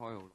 開好。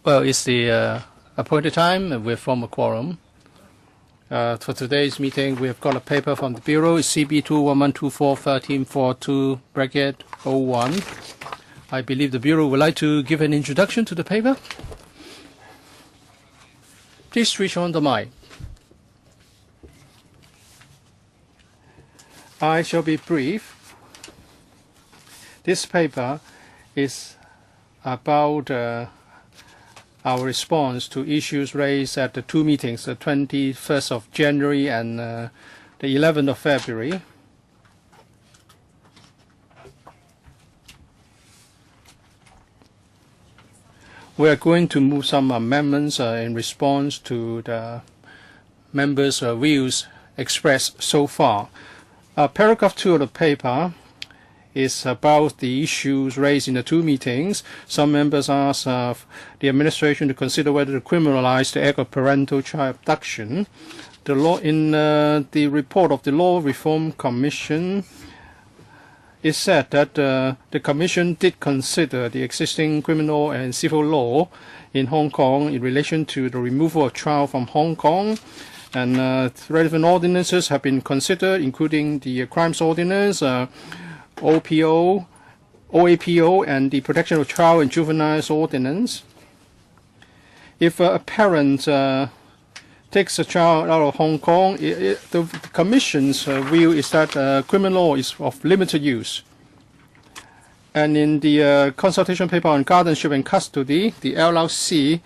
Well, it's the appointed time, and we've formed a quorum. For today's meeting, we have got a paper from the Bureau. It's CB 211241342 bracket 01. I believe the Bureau would like to give an introduction to the paper. Please switch on the mic. I shall be brief. This paper is about our response to issues raised at the two meetings, the 21st of January and the 11th of February. We are going to move some amendments in response to the members' views expressed so far. Paragraph 2 of the paper is about the issues raised in the two meetings. Some members asked the administration to consider whether to criminalize the act of parental child abduction. The law in the report of the Law Reform Commission is said that the Commission did consider the existing criminal and civil law in Hong Kong in relation to the removal of child from Hong Kong. And relevant ordinances have been considered, including the Crimes Ordinance, OAPO, and the Protection of Child and Juveniles Ordinance. If a parent takes a child out of Hong Kong, the Commission's view is that criminal law is of limited use. And in the consultation paper on guardianship and custody, the LRC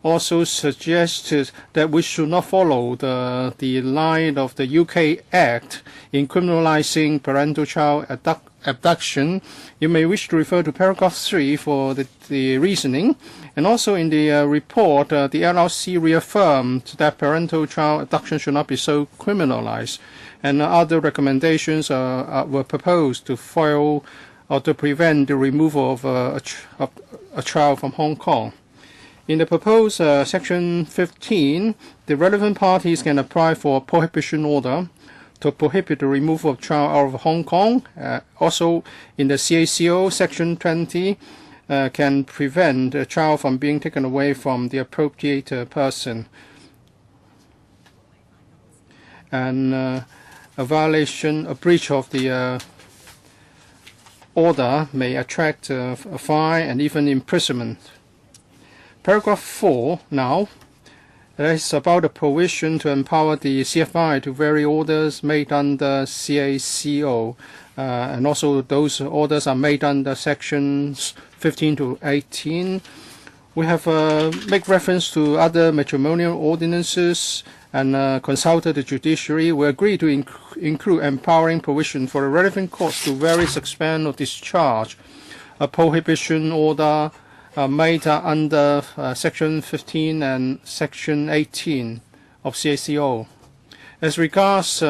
also suggested that we should not follow the line of the UK Act in criminalizing parental child abduction. You may wish to refer to paragraph 3 for the reasoning. And also in the report, the LRC reaffirmed that parental child abduction should not be so criminalized. And other recommendations were proposed to foil or to prevent the removal of a child from Hong Kong. In the proposed Section 15, the relevant parties can apply for a prohibition order to prohibit the removal of child out of Hong Kong. Also, in the CACO, Section 20 can prevent a child from being taken away from the appropriate person. And a breach of the order may attract a fine and even imprisonment. Paragraph 4 now. It's about a provision to empower the CFI to vary orders made under CACO, and also those orders are made under sections 15 to 18. We have made reference to other matrimonial ordinances and consulted the judiciary. We agree to include empowering provision for the relevant courts to vary, suspend, or discharge a prohibition order made under Section 15 and Section 18 of CACO. As regards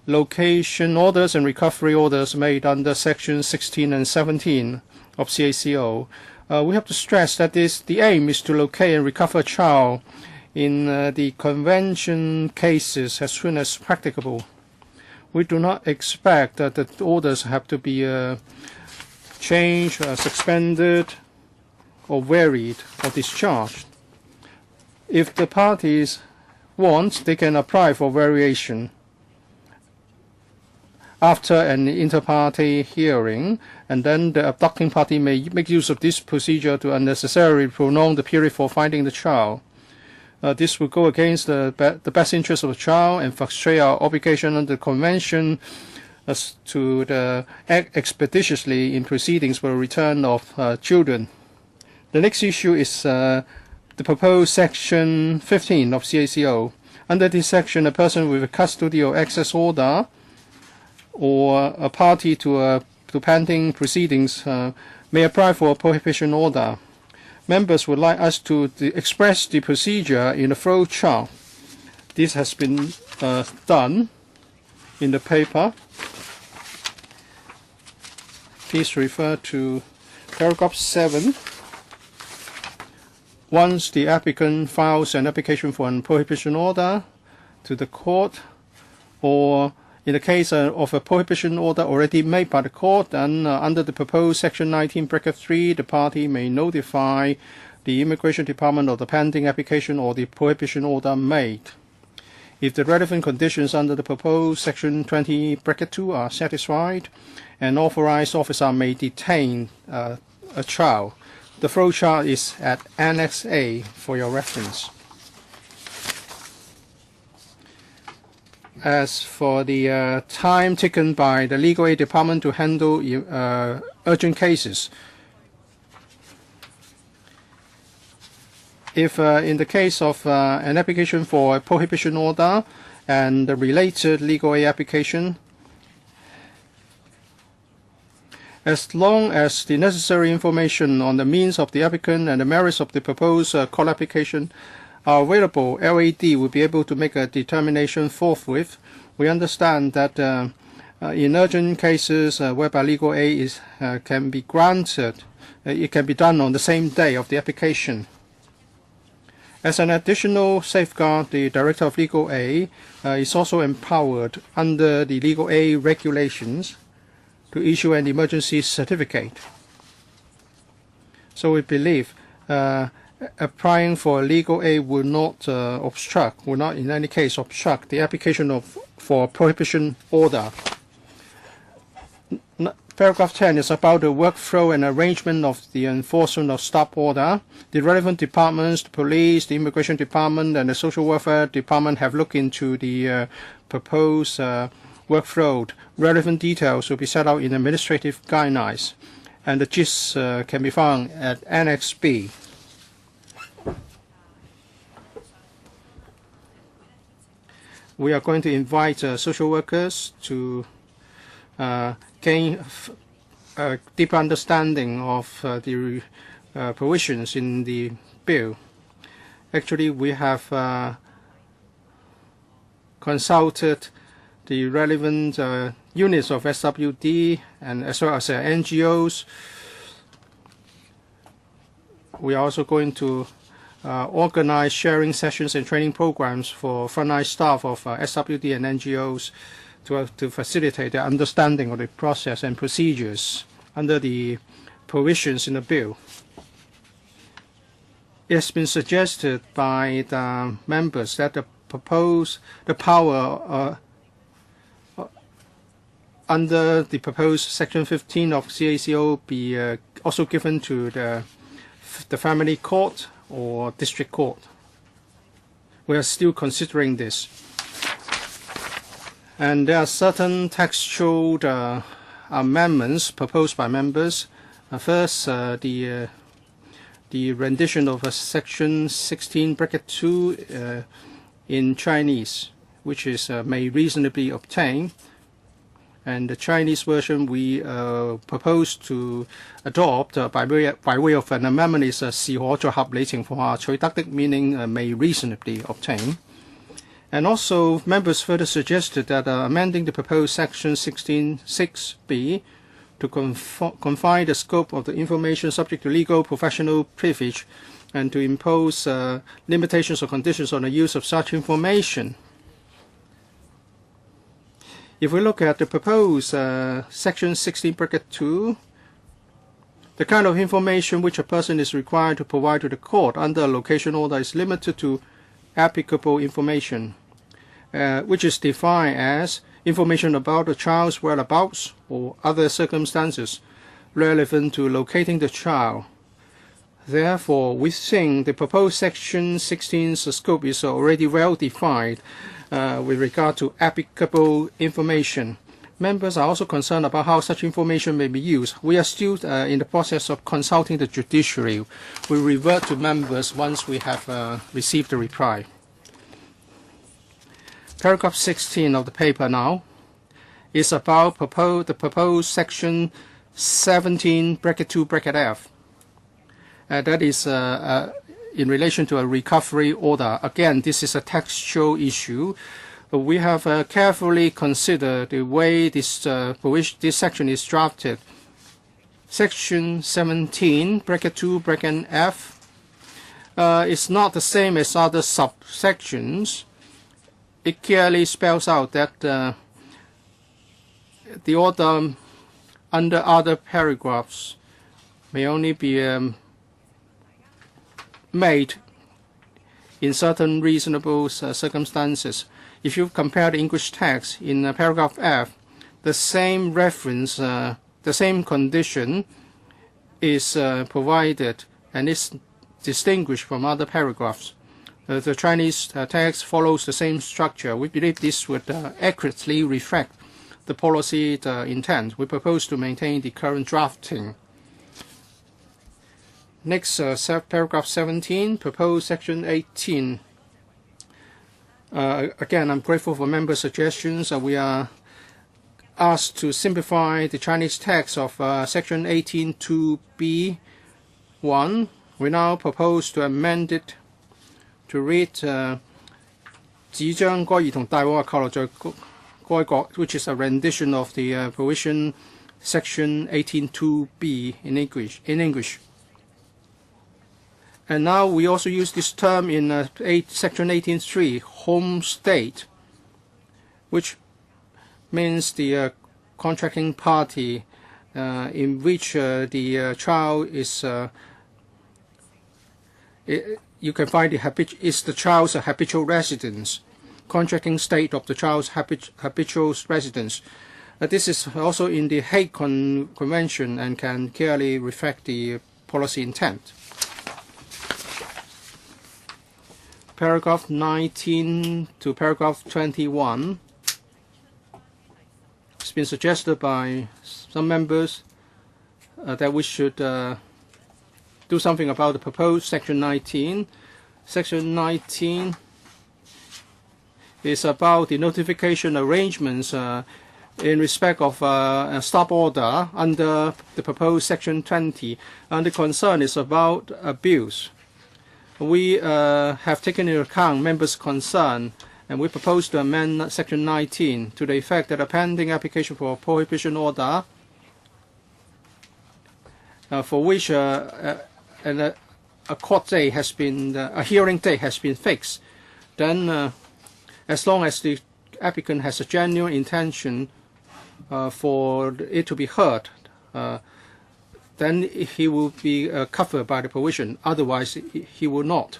location orders and recovery orders made under Section 16 and 17 of CACO, we have to stress that the aim is to locate and recover a child in the convention cases as soon as practicable. We do not expect that the orders have to be changed, suspended, or varied or discharged. If the parties want, they can apply for variation. after an inter-party hearing, and then the abducting party may make use of this procedure to unnecessarily prolong the period for finding the child. This will go against the best interest of the child and frustrate our obligation under the Convention as to act expeditiously in proceedings for the return of children. The next issue is the proposed Section 15 of CACO. Under this section, a person with a custody or access order or a party to pending proceedings may apply for a prohibition order. Members would like us to express the procedure in a flow chart. This has been done in the paper. Please refer to paragraph 7. Once the applicant files an application for a prohibition order to the court, or in the case of a prohibition order already made by the court, then under the proposed Section 19, Bracket 3, the party may notify the Immigration Department of the pending application or the prohibition order made. If the relevant conditions under the proposed Section 20, Bracket 2 are satisfied, an authorized officer may detain a child. The flowchart is at Annex A for your reference. As for the time taken by the Legal Aid Department to handle urgent cases, if in the case of an application for a prohibition order and the related legal aid application, as long as the necessary information on the means of the applicant and the merits of the proposed court application are available, LAD will be able to make a determination forthwith. We understand that in urgent cases whereby legal aid can be granted, it can be done on the same day of the application. As an additional safeguard, the Director of Legal Aid is also empowered under the legal aid regulations to issue an emergency certificate. So we believe applying for legal aid will not will not in any case obstruct the application for prohibition order. Paragraph 10 is about the workflow and arrangement of the enforcement of stop order. The relevant departments, the police, the immigration department, and the social welfare department have looked into the proposed workflow. Relevant details will be set out in administrative guidelines, and the gist can be found at Annex B. We are going to invite social workers to gain a deeper understanding of the provisions in the bill. Actually, we have consulted the relevant units of SWD and as well as NGOs. We are also going to organize sharing sessions and training programs for frontline staff of SWD and NGOs to facilitate their understanding of the process and procedures under the provisions in the bill. It has been suggested by the members that the power under the proposed Section 15 of CACO be also given to the family court or district court. We are still considering this. And there are certain textual amendments proposed by members. First, the rendition of Section 16, Bracket 2 in Chinese, which is may reasonably obtain. And the Chinese version we propose to adopt by way of an amendment is 是可在合理情況下取得的 meaning may reasonably obtain. And also, members further suggested that amending the proposed Section 16(6)(b) to confine the scope of the information subject to legal professional privilege and to impose limitations or conditions on the use of such information. If we look at the proposed Section 16, Bracket 2, the kind of information which a person is required to provide to the court under a location order is limited to applicable information, which is defined as information about the child's whereabouts or other circumstances relevant to locating the child. Therefore, we think the proposed Section 16's scope is already well defined with regard to applicable information. Members are also concerned about how such information may be used. We are still in the process of consulting the judiciary. We revert to members once we have received the reply. Paragraph 16 of the paper now is about the proposed Section 17(2)(f). That is in relation to a recovery order. Again, this is a textual issue. We have carefully considered the way this section is drafted. Section 17(2)(f) is not the same as other subsections. It clearly spells out that the order under other paragraphs may only be made in certain reasonable circumstances. If you compare the English text in paragraph F, the same reference, the same condition is provided and is distinguished from other paragraphs. The Chinese text follows the same structure. We believe this would accurately reflect the policy intent. We propose to maintain the current drafting. Next, paragraph 17, proposed Section 18. Again, I'm grateful for member suggestions. We are asked to simplify the Chinese text of Section 18(2)(b)(1). We now propose to amend it to read 只將該兒童帶往或扣留在該國 which is a rendition of the provision Section 18(2)(b) in English. And now we also use this term in Section 18(3), home state, which means the contracting party in which the child is, you can find the child's habitual residence, contracting state of the child's habitual residence. This is also in the Hague Convention and can clearly reflect the policy intent. Paragraph 19 to paragraph 21. It's been suggested by some members that we should do something about the proposed Section 19. Section 19 is about the notification arrangements in respect of a stop order under the proposed Section 20. And the concern is about abuse. We have taken into account members' concern, and we propose to amend Section 19 to the effect that a pending application for a prohibition order for which a court date has been, a hearing date has been fixed, then as long as the applicant has a genuine intention for it to be heard, then he will be covered by the provision. Otherwise, he will not.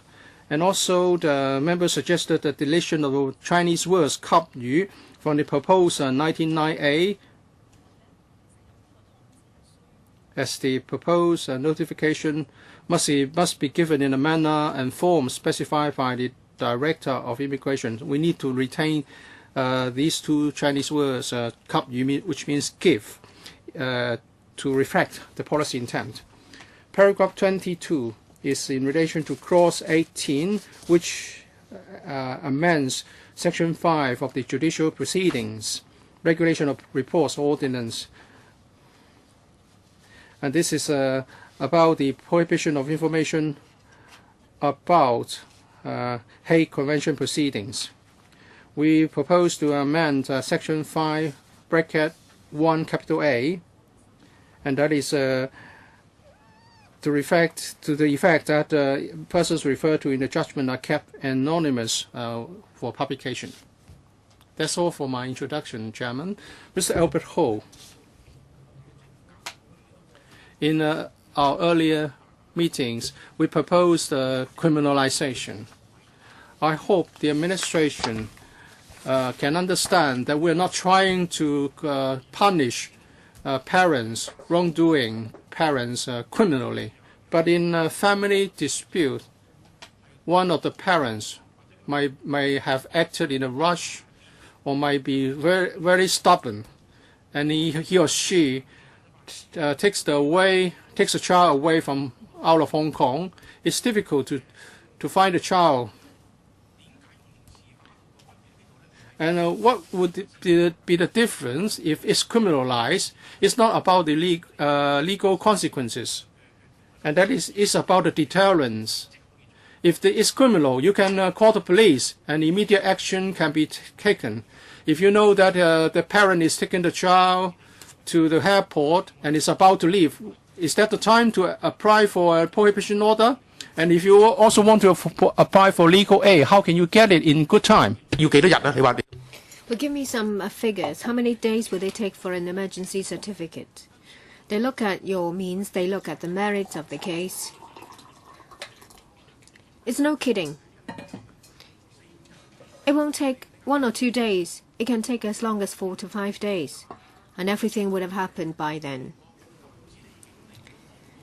And also, the members suggested the deletion of the Chinese words 給予 from the proposed 19(9)(a), as the proposed notification must be given in a manner and form specified by the Director of Immigration. We need to retain these two Chinese words, 給予, which means give, to reflect the policy intent. Paragraph 22 is in relation to Clause 18, which amends Section 5 of the Judicial Proceedings, Regulation of Reports Ordinance. And this is about the prohibition of information about Hague Convention proceedings. We propose to amend Section 5(1)(a), and that is to the effect that persons referred to in the judgment are kept anonymous for publication. That's all for my introduction, Chairman. Mr. Albert Ho. In our earlier meetings, we proposed criminalization. I hope the administration can understand that we're not trying to punish parents, wrongdoing parents criminally. But in a family dispute, one of the parents may have acted in a rush or might be very, very stubborn, and he or she takes the child away from out of Hong Kong. It's difficult to find the child. And what would be the difference if it's criminalized? It's not about the legal consequences, and that is it's about the deterrence. If it's criminal, you can call the police, and immediate action can be taken. If you know that the parent is taking the child to the airport and is about to leave, is that the time to apply for a prohibition order? And if you also want to apply for legal aid, how can you get it in good time? Well, give me some figures. How many days will they take for an emergency certificate? They look at your means, they look at the merits of the case. It's no kidding. It won't take 1 or 2 days. It can take as long as 4 to 5 days. And everything would have happened by then.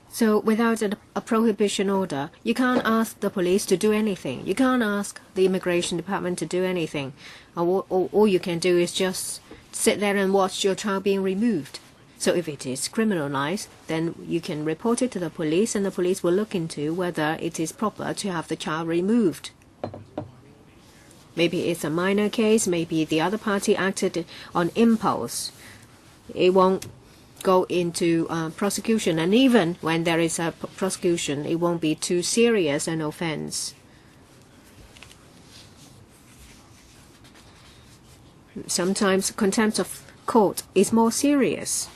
So without a prohibition order, you can't ask the police to do anything. You can't ask the immigration department to do anything. All you can do is just sit there and watch your child being removed. So if it is criminalized, then you can report it to the police, and the police will look into whether it is proper to have the child removed. Maybe it's a minor case, maybe the other party acted on impulse. It won't go into prosecution, and even when there is a prosecution, it won't be too serious an offense. Sometimes contempt of court is more serious.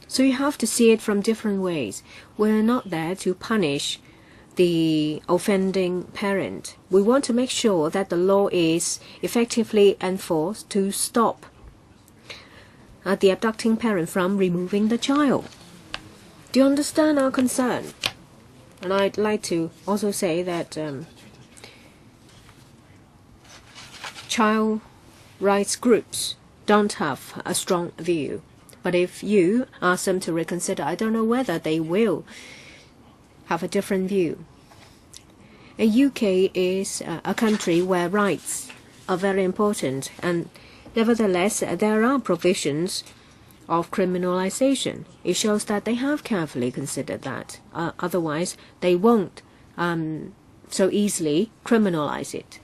So you have to see it from different ways. We're not there to punish the offending parent. We want to make sure that the law is effectively enforced to stop the abducting parent from removing the child. Do you understand our concern? And I'd like to also say that child rights groups don't have a strong view. But if you ask them to reconsider, I don't know whether they will have a different view. The UK is a country where rights are very important, and nevertheless, there are provisions of criminalization. It shows that they have carefully considered that. Otherwise, they won't so easily criminalize it.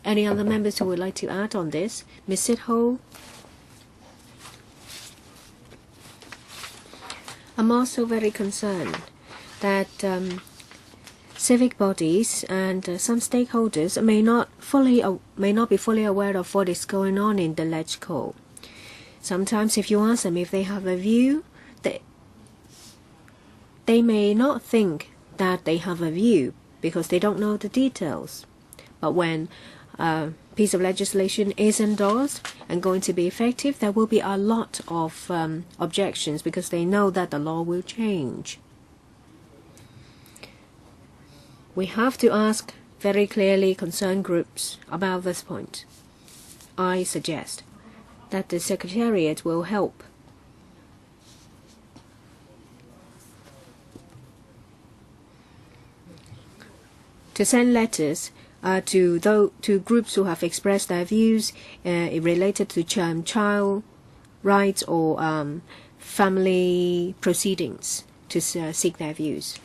Any other members who would like to add on this? Ms. Sitho? I'm also very concerned that civic bodies and some stakeholders may not be fully aware of what is going on in the LegCo. Sometimes if you ask them if they have a view, they may not think that they have a view because they don't know the details. But when a piece of legislation is endorsed and going to be effective, there will be a lot of objections because they know that the law will change. We have to ask very clearly concerned groups about this point. I suggest that the Secretariat will help to send letters to groups who have expressed their views related to child rights or family proceedings to seek their views.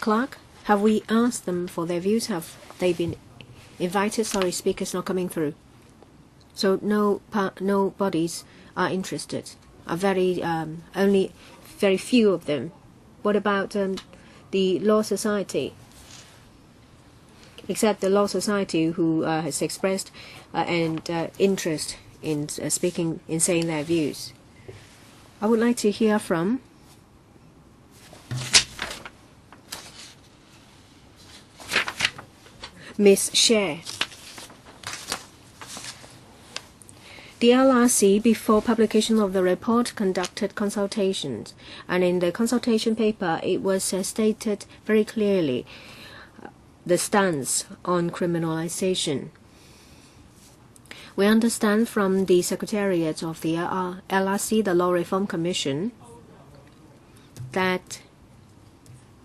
Clark, have we asked them for their views? Have they been invited? Sorry, speaker's not coming through. So no bodies are interested. Only very few of them. What about the Law Society? Except the Law Society, who has expressed an interest in speaking, in saying their views. I would like to hear from Ms. Sher. The LRC, before publication of the report, conducted consultations, and in the consultation paper it was stated very clearly the stance on criminalization. We understand from the Secretariat of the LRC, the Law Reform Commission, that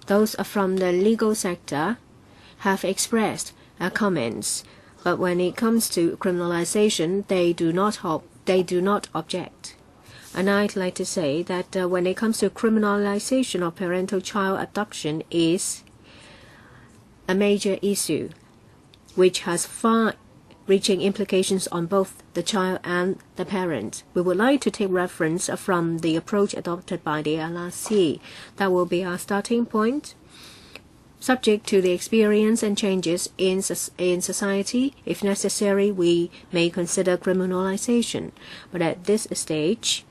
those from the legal sector have expressed comments, but when it comes to criminalization, they do not object. And I'd like to say that when it comes to criminalization of parental-child abduction is a major issue, which has far-reaching implications on both the child and the parent. We would like to take reference from the approach adopted by the LRC. That will be our starting point. Subject to the experience and changes in society, if necessary, we may consider criminalization. But at this stage,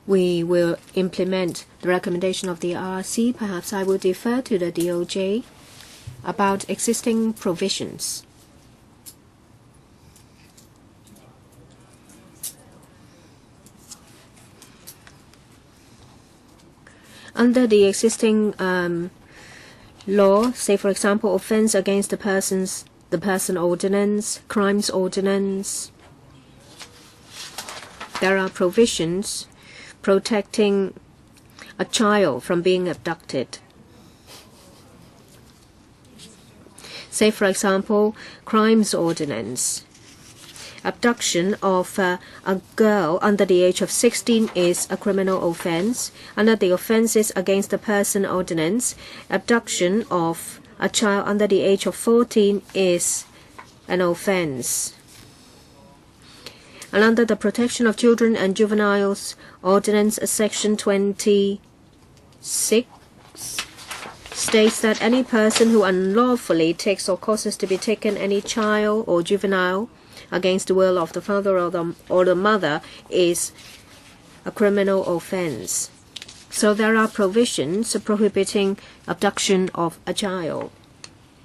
we will implement the recommendation of the RRC. Perhaps I will defer to the DOJ about existing provisions. Under the existing law, say for example, offense against the person ordinance, crimes ordinance, there are provisions protecting a child from being abducted. Say for example, crimes ordinance. Abduction of a girl under the age of 16 is a criminal offense. Under the offenses against the person ordinance, abduction of a child under the age of 14 is an offense. And under the Protection of Children and Juveniles Ordinance, Section 26 states that any person who unlawfully takes or causes to be taken any child or juvenile against the will of the father or the mother is a criminal offense. So there are provisions prohibiting abduction of a child.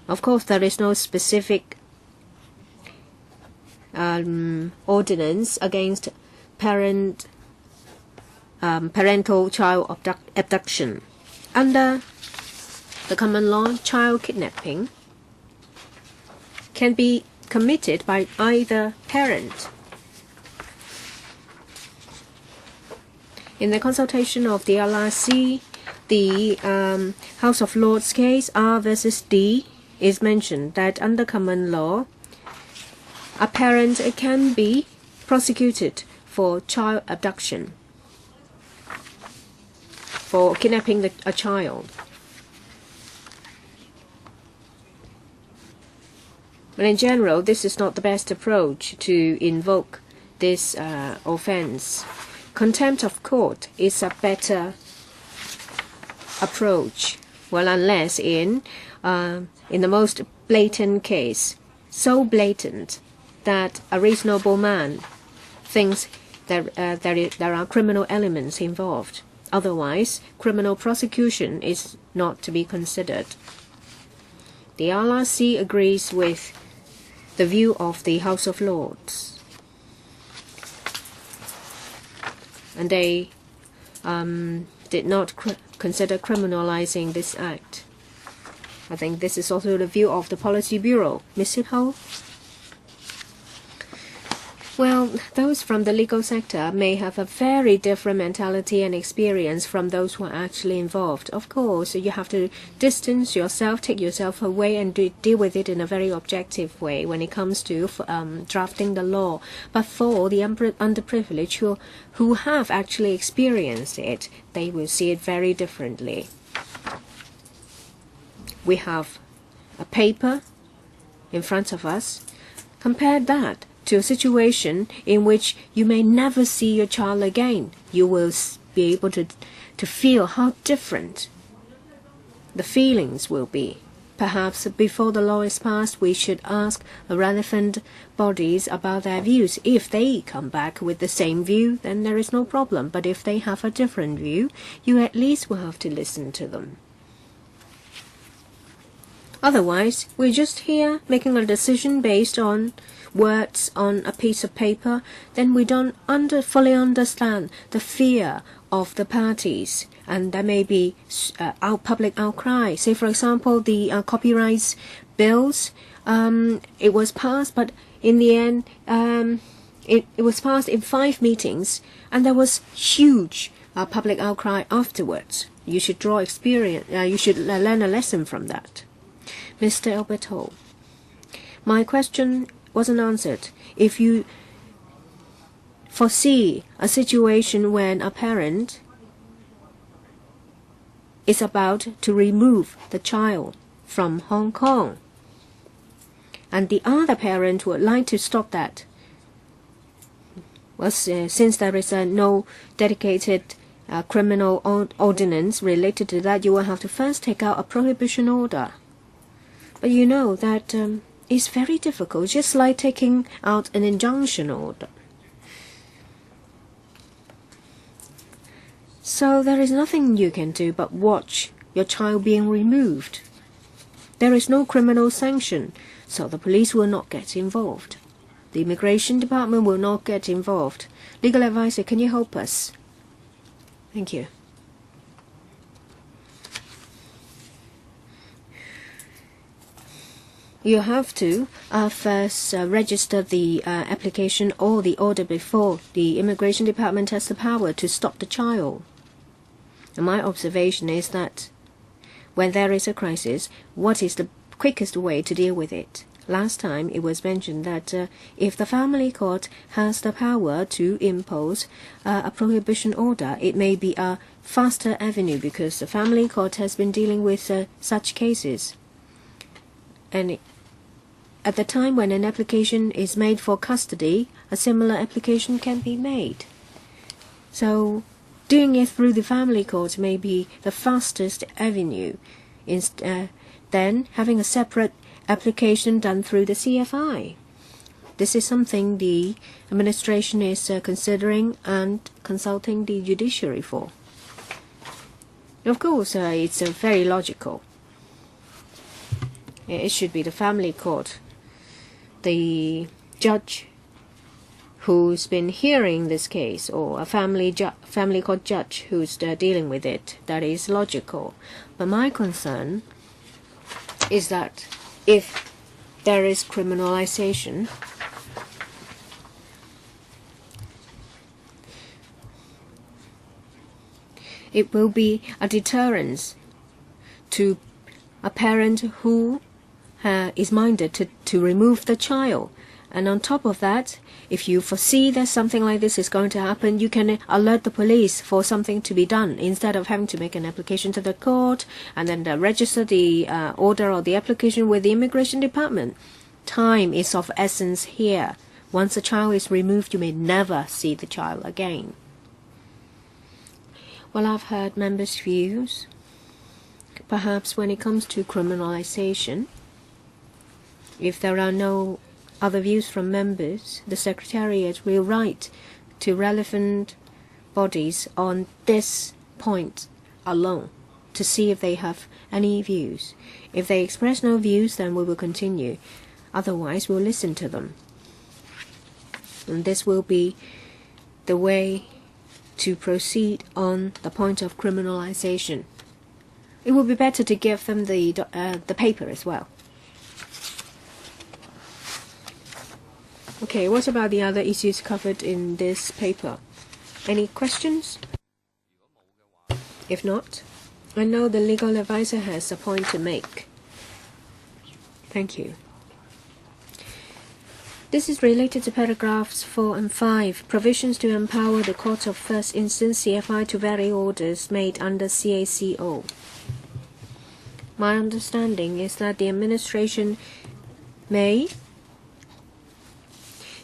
Of course, there is no specific ordinance against parental child abduction. Under the common law, child kidnapping can be committed by either parent. In the consultation of the LRC, the House of Lords case R versus D is mentioned that under common law, a parent can be prosecuted for child abduction, for kidnapping a child. But in general, this is not the best approach to invoke this offense. Contempt of court is a better approach. Well, unless in the most blatant case, so blatant that a reasonable man thinks that there are criminal elements involved. Otherwise, criminal prosecution is not to be considered. The LRC agrees with the view of the House of Lords, and they did not consider criminalizing this act. I think this is also the view of the Policy Bureau. Ms. Ho? Well, those from the legal sector may have a very different mentality and experience from those who are actually involved. Of course, you have to distance yourself, take yourself away, and deal with it in a very objective way when it comes to drafting the law. But for the underprivileged who have actually experienced it, they will see it very differently. We have a paper in front of us. Compare that to a situation in which you may never see your child again. You will be able to feel how different the feelings will be. Perhaps before the law is passed, we should ask the relevant bodies about their views. If they come back with the same view, then there is no problem. But if they have a different view, you at least will have to listen to them. Otherwise, we're just here making a decision based on words on a piece of paper, then we don't fully understand the fear of the parties, and there may be public outcry. Say, for example, the copyright bills, it was passed, but in the end, it was passed in 5 meetings, and there was huge public outcry afterwards. You should draw experience. You should learn a lesson from that. Mr. Alberto, my question wasn't answered. If you foresee a situation when a parent is about to remove the child from Hong Kong, and the other parent would like to stop that, well, since there is no dedicated criminal ordinance related to that, you will have to first take out a prohibition order. But you know that it's very difficult, just like taking out an injunction order. So there is nothing you can do but watch your child being removed. There is no criminal sanction, so the police will not get involved. The immigration department will not get involved. Legal advisor, can you help us? Thank you. You have to first register the application or the order before the immigration department has the power to stop the child. And my observation is that when there is a crisis, what is the quickest way to deal with it? Last time it was mentioned that if the family court has the power to impose a prohibition order, it may be a faster avenue because the family court has been dealing with such cases. And at the time when an application is made for custody, a similar application can be made. So doing it through the family court may be the fastest avenue, than having a separate application done through the CFI. This is something the administration is considering and consulting the judiciary for. Of course, it's very logical. It should be the family court, the judge who's been hearing this case, or a family court judge who's dealing with it. That is logical. But my concern is that if there is criminalization, it will be a deterrence to a parent who is minded to remove the child. And on top of that, if you foresee that something like this is going to happen, you can alert the police for something to be done instead of having to make an application to the court and then register the order or the application with the immigration department. Time is of essence here. Once a child is removed, you may never see the child again. Well, I've heard members' views. Perhaps when it comes to criminalization, if there are no other views from members, the Secretariat will write to relevant bodies on this point alone to see if they have any views. If they express no views, then we will continue. Otherwise, we'll listen to them. And this will be the way to proceed on the point of criminalization. It would be better to give them the paper as well. Okay, what about the other issues covered in this paper? Any questions? If not, I know the legal advisor has a point to make. Thank you. This is related to paragraphs 4 and 5, provisions to empower the Court of First Instance CFI to vary orders made under CACO. My understanding is that the administration may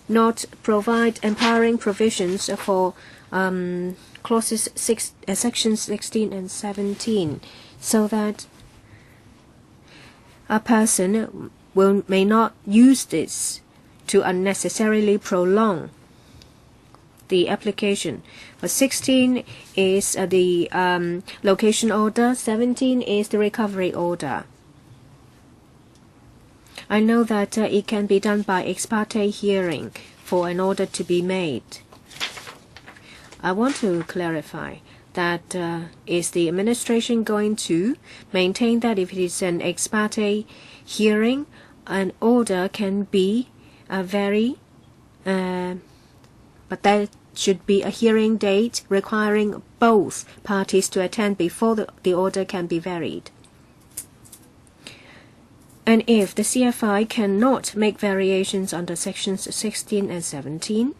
not provide empowering provisions for clauses sections 16 and 17, so that a person may not use this to unnecessarily prolong the application. But 16 is the location order, 17 is the recovery order. I know that it can be done by ex parte hearing for an order to be made. I want to clarify that is the administration going to maintain that if it is an ex parte hearing, an order can be varied, but there should be a hearing date requiring both parties to attend before the order can be varied. And if the CFI cannot make variations under sections 16 and 17,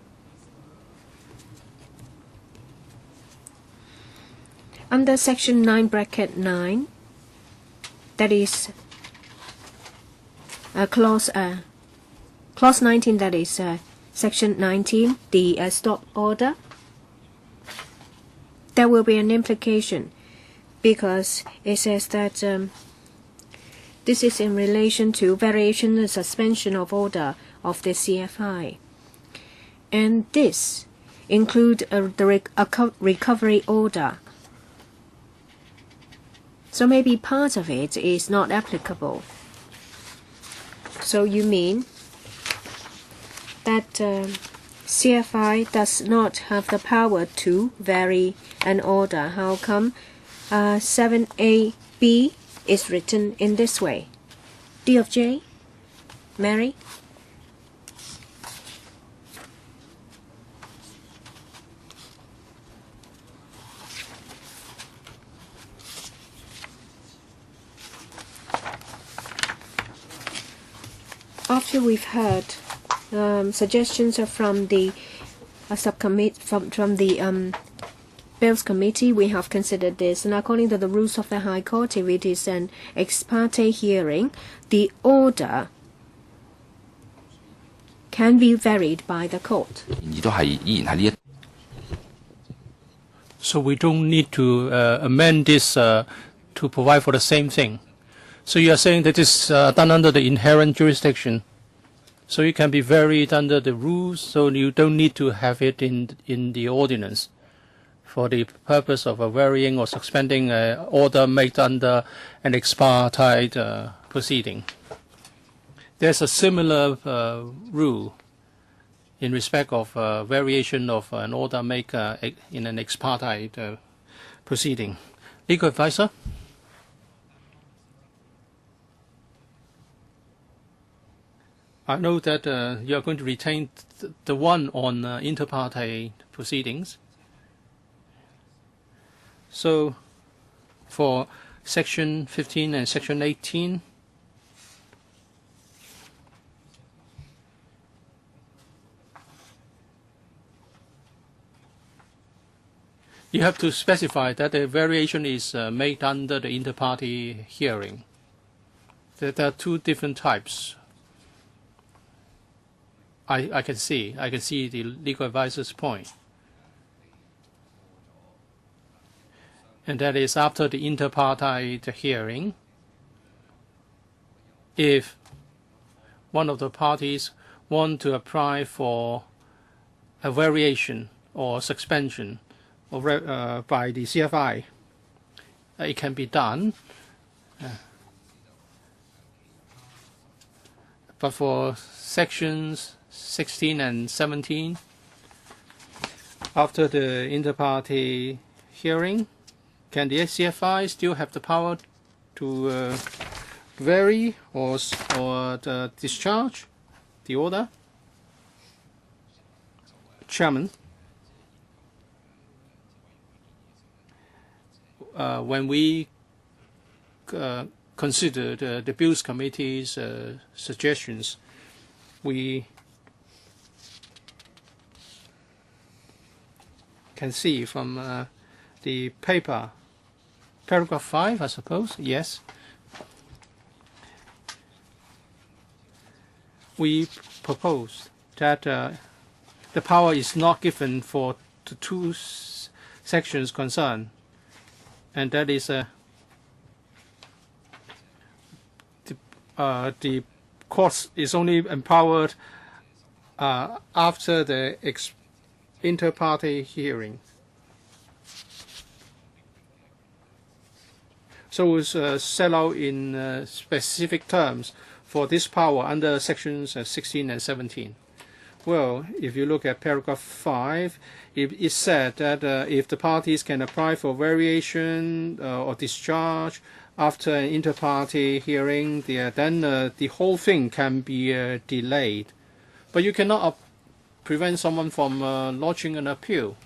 under section 9 bracket 9, that is clause 19, that is section 19, the stop order, there will be an implication because it says that this is in relation to variation and suspension of order of the CFI. And this includes a recovery order. So maybe part of it is not applicable. So you mean that CFI does not have the power to vary an order? How come 7AB is written in this way? D of J? Mary? After we've heard suggestions from the subcommittee, from the Bills Committee, we have considered this, and according to the rules of the High Court, if it is an ex parte hearing, the order can be varied by the court. So we don't need to amend this to provide for the same thing. So you are saying that it's done under the inherent jurisdiction. So it can be varied under the rules, so you don't need to have it in the ordinance for the purpose of varying or suspending an order made under an ex parte proceeding. There's a similar rule in respect of variation of an order made in an ex parte proceeding. Legal advisor? I know that you are going to retain the one on inter partes proceedings. So for section 15 and section 18, you have to specify that the variation is made under the inter partes hearing. There are two different types. I can see the legal advisor's point. And that is after the inter partes hearing, if one of the parties want to apply for a variation or suspension or by the CFI, it can be done. But for sections 16 and 17, after the inter partes hearing, can the CFI still have the power to vary or discharge the order? Chairman, when we considered the Bills Committee's suggestions, we can see from the paper, paragraph 5, I suppose, yes. We proposed that the power is not given for the two sections concerned, and that is the court is only empowered after the inter partes hearing. So it's set out in specific terms for this power under sections 16 and 17? Well, if you look at paragraph 5, it said that if the parties can apply for variation or discharge after an inter-party hearing, then the whole thing can be delayed. But you cannot prevent someone from lodging an appeal.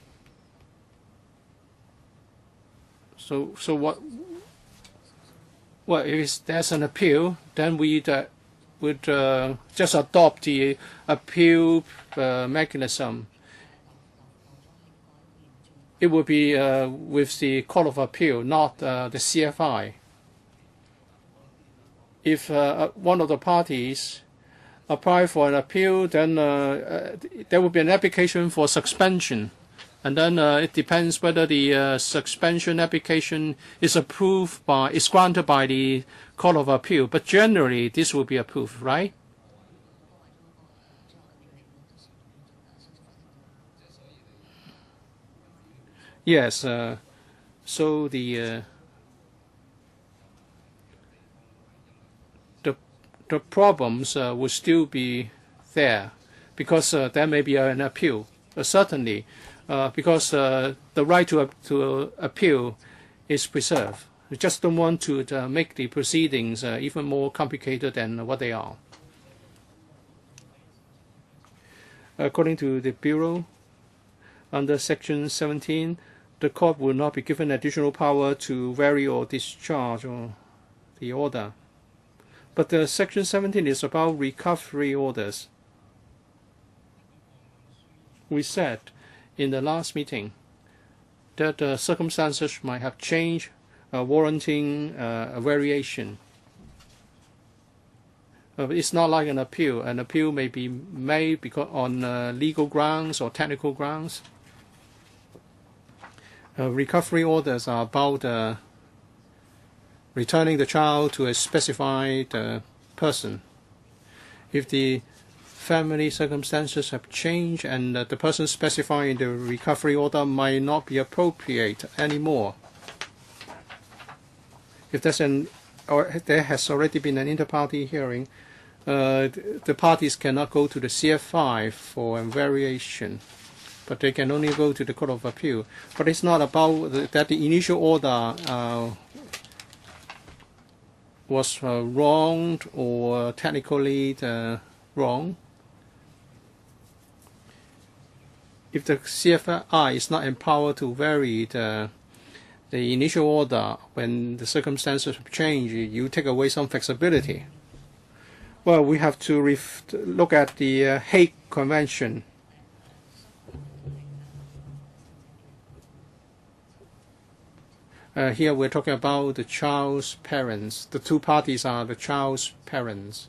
So what? Well, if there's an appeal, then we would just adopt the appeal mechanism. It would be with the Court of Appeal, not the CFI. If one of the parties apply for an appeal, then there will be an application for suspension. And then it depends whether the suspension application is granted by the Court of Appeal. But generally, this will be approved, right? Yes. So the problems will still be there because there may be an appeal. Certainly. Because the right to appeal is preserved. We just don't want to make the proceedings even more complicated than what they are. According to the Bureau, under Section 17, the court will not be given additional power to vary or discharge the order. But Section 17 is about recovery orders. We said in the last meeting that circumstances might have changed, warranting a variation. It's not like an appeal. An appeal may be made because on legal grounds or technical grounds. Recovery orders are about returning the child to a specified person. If the family circumstances have changed and the person specified in the recovery order might not be appropriate anymore. If there has already been an inter-party hearing, the parties cannot go to the CFI for a variation, but they can only go to the Court of Appeal. But it's not about that the initial order was wrong or technically wrong. If the CFI is not empowered to vary the initial order when the circumstances have changed, you take away some flexibility. Well, we have to look at the Hague Convention. Here we're talking about the child's parents. The two parties are the child's parents.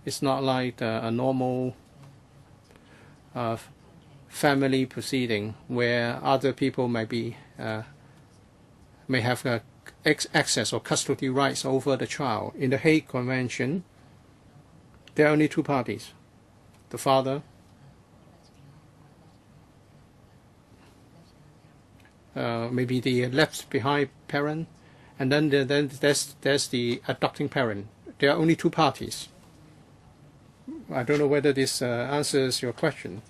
It's not like a normal family proceeding where other people may have access or custody rights over the child. In the Hague Convention, there are only two parties: the father, maybe the left behind parent, and then there's the adopting parent. There are only two parties. I don't know whether this answers your question.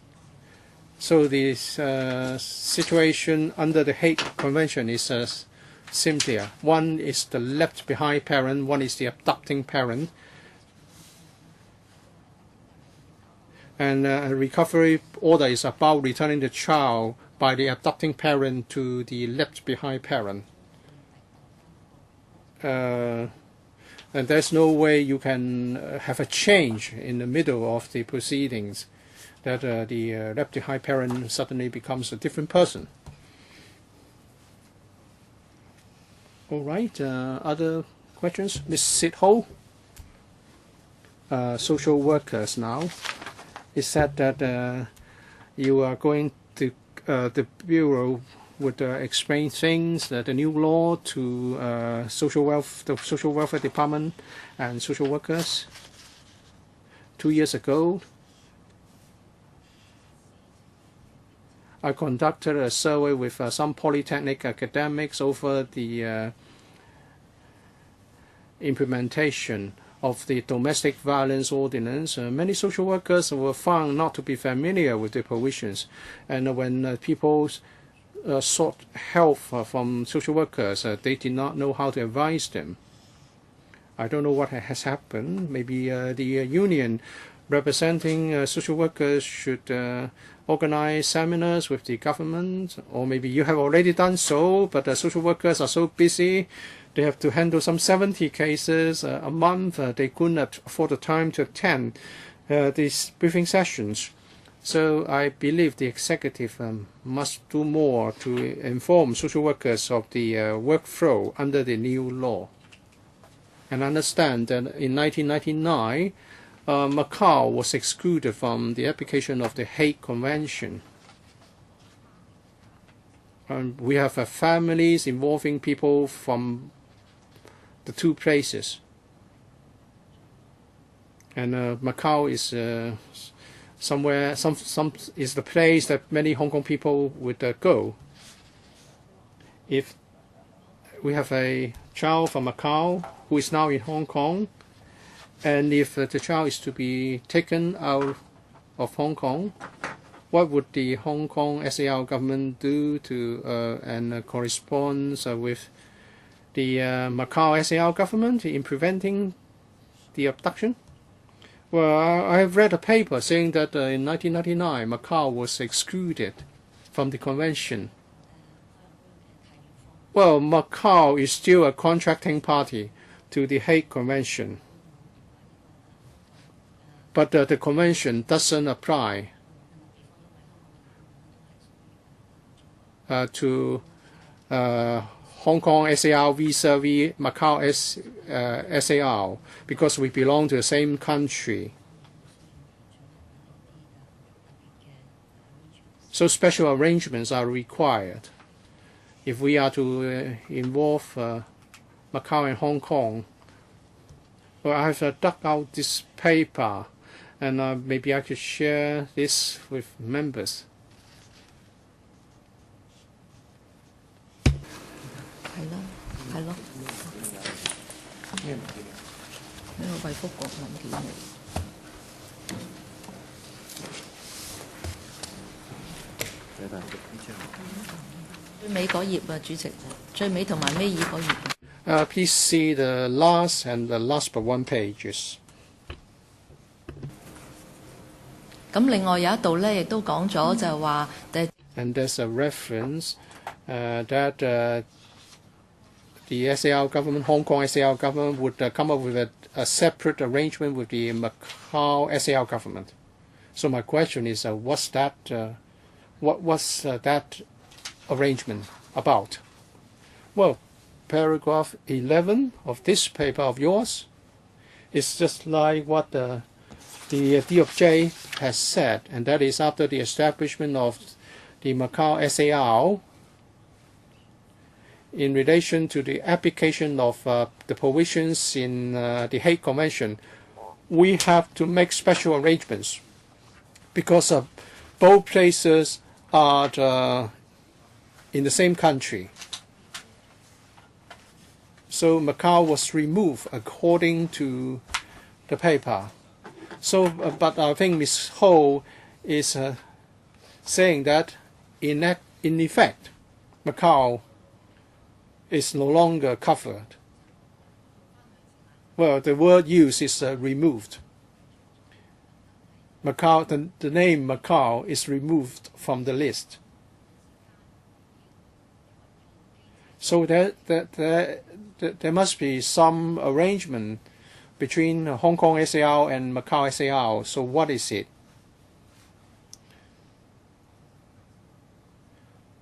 So the situation under the Hague Convention is simpler. One is the left behind parent, one is the adopting parent. And a recovery order is about returning the child by the adopting parent to the left behind parent. And there's no way you can have a change in the middle of the proceedings that the left behind parent suddenly becomes a different person. All right, other questions? Ms. Sid Ho, social workers now. It said that you are going to, the Bureau would explain things, the new law to the Social Welfare Department and social workers. 2 years ago, I conducted a survey with some polytechnic academics over the implementation of the domestic violence ordinance, many social workers were found not to be familiar with the provisions. And when people sought help from social workers, they did not know how to advise them. I don't know what has happened. Maybe the union representing social workers should organize seminars with the government, or maybe you have already done so, but the social workers are so busy. They have to handle some 70 cases a month. They couldn't afford the time to attend these briefing sessions. So I believe the executive must do more to inform social workers of the workflow under the new law. And understand that in 1999, Macau was excluded from the application of the Hague Convention. We have families involving people from the two places. And Macau is somewhere, is the place that many Hong Kong people would go. If we have a child from Macau who is now in Hong Kong, and if the child is to be taken out of Hong Kong, what would the Hong Kong SAR government do to and correspond with the Macau SAR government in preventing the abduction? Well, I have read a paper saying that in 1999 Macau was excluded from the convention. Well, Macau is still a contracting party to the Hague Convention, but the convention doesn't apply to Hong Kong SAR vis-a-vis Macau SAR because we belong to the same country. So special arrangements are required if we are to involve Macau and Hong Kong. Well, I have dug out this paper, and maybe I could share this with members. 係咯，呢個惠福局文件嚟。最尾嗰頁啊，主席，最尾同埋尾二嗰頁。Please see the last and the last but one pages. 咁另外有一度咧，亦都講咗就係話，And there's a reference that the SAR government, Hong Kong SAR government, would come up with a separate arrangement with the Macau SAR government. So my question is, what's that? What's that arrangement about? Well, paragraph 11 of this paper of yours is just like what the DOJ has said, and that is after the establishment of the Macau SAR, in relation to the application of the provisions in the Hague Convention, we have to make special arrangements because both places are in the same country. So Macau was removed according to the paper. So, but I think Ms. Ho is saying that in effect, Macau is no longer covered. Well, the word used is removed. Macau, the name Macau is removed from the list. So there must be some arrangement between Hong Kong SAR and Macau SAR. So what is it?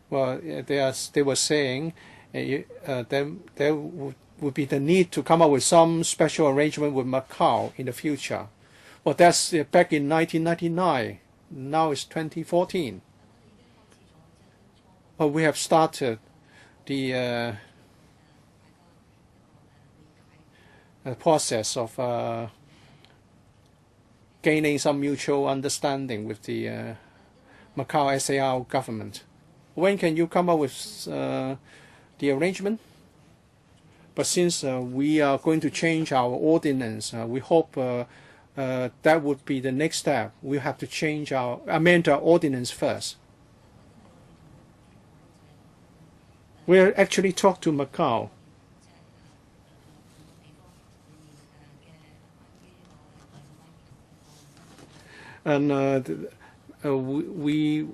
Well, they were saying there would be the need to come up with some special arrangement with Macau in the future. Well, that's back in 1999. Now it's 2014. Well, we have started the process of gaining some mutual understanding with the Macau SAR government. When can you come up with the arrangement? But since we are going to change our ordinance, we hope that would be the next step. We have to amend our ordinance first. We'll actually talk to Macau. And we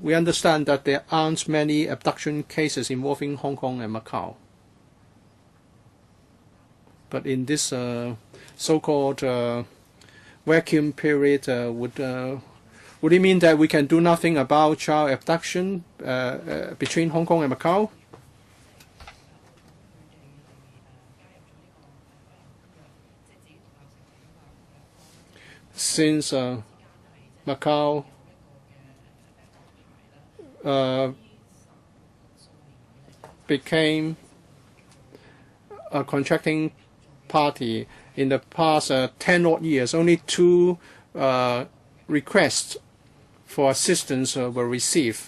understand that there aren't many abduction cases involving Hong Kong and Macau. But in this so-called vacuum period, would it mean that we can do nothing about child abduction between Hong Kong and Macau? Since Macau became a contracting party in the past 10 odd years, only 2 requests for assistance were received.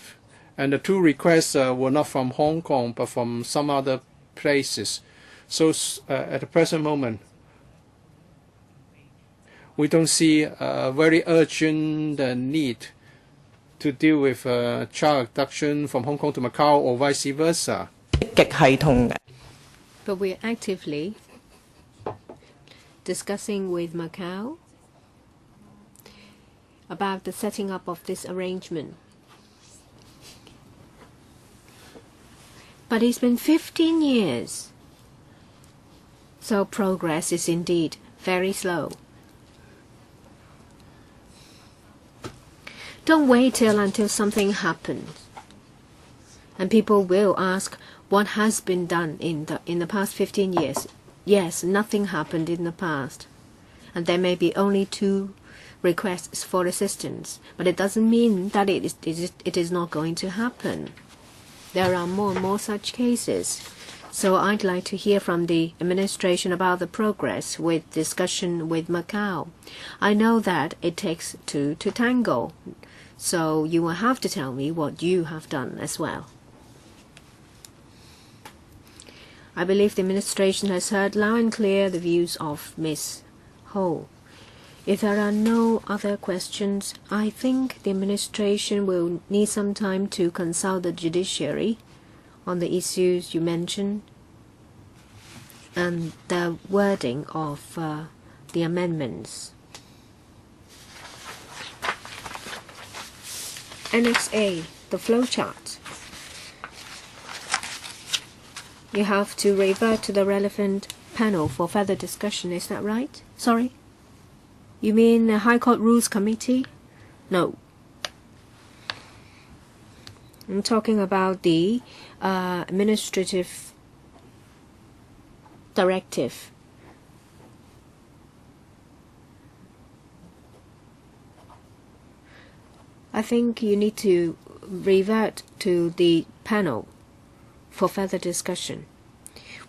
And the 2 requests were not from Hong Kong but from some other places. So at the present moment, we don't see a very urgent need to deal with child abduction from Hong Kong to Macau or vice versa. But we're actively discussing with Macau about the setting up of this arrangement. But it's been 15 years, so progress is indeed very slow. Don't wait until something happens, and people will ask what has been done in the past 15 years. Yes, nothing happened in the past, and there may be only 2 requests for assistance, but it doesn't mean that it is not going to happen. There are more and more such cases. So I'd like to hear from the administration about the progress with discussion with Macau. I know that it takes 2 to tango, so you will have to tell me what you have done as well. I believe the administration has heard loud and clear the views of Ms. Ho. If there are no other questions, I think the administration will need some time to consult the judiciary on the issues you mentioned and the wording of the amendments. Annex A, the flowchart. You have to revert to the relevant panel for further discussion, is that right? Sorry? You mean the High Court Rules Committee? No. I'm talking about the administrative directive. I think you need to revert to the panel for further discussion.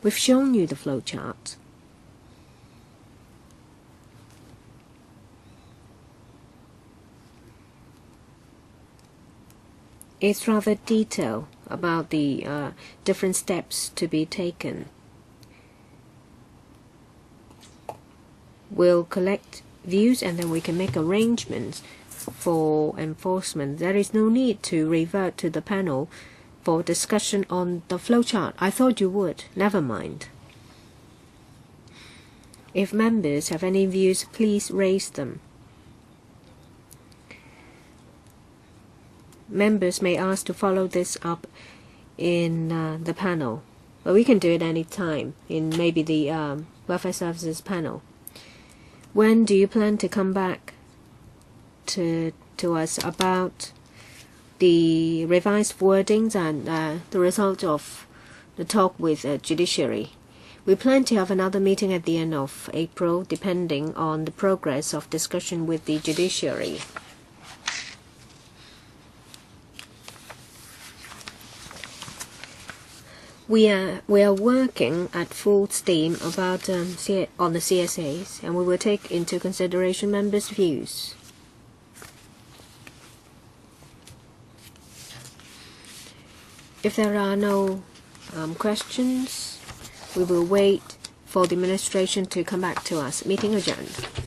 We've shown you the flowchart. It's rather detailed about the different steps to be taken. We'll collect views and then we can make arrangements for enforcement. There is no need to revert to the panel for discussion on the flowchart. I thought you would. Never mind. If members have any views, please raise them. Members may ask to follow this up in the panel, but we can do it any time in maybe the welfare services panel. When do you plan to come back to us about the revised wordings and the result of the talk with judiciary? We plan to have another meeting at the end of April, depending on the progress of discussion with the judiciary. We are working at full steam about on the CSAs, and we will take into consideration members' views. If there are no questions, We will wait for the administration to come back to us. Meeting adjourned.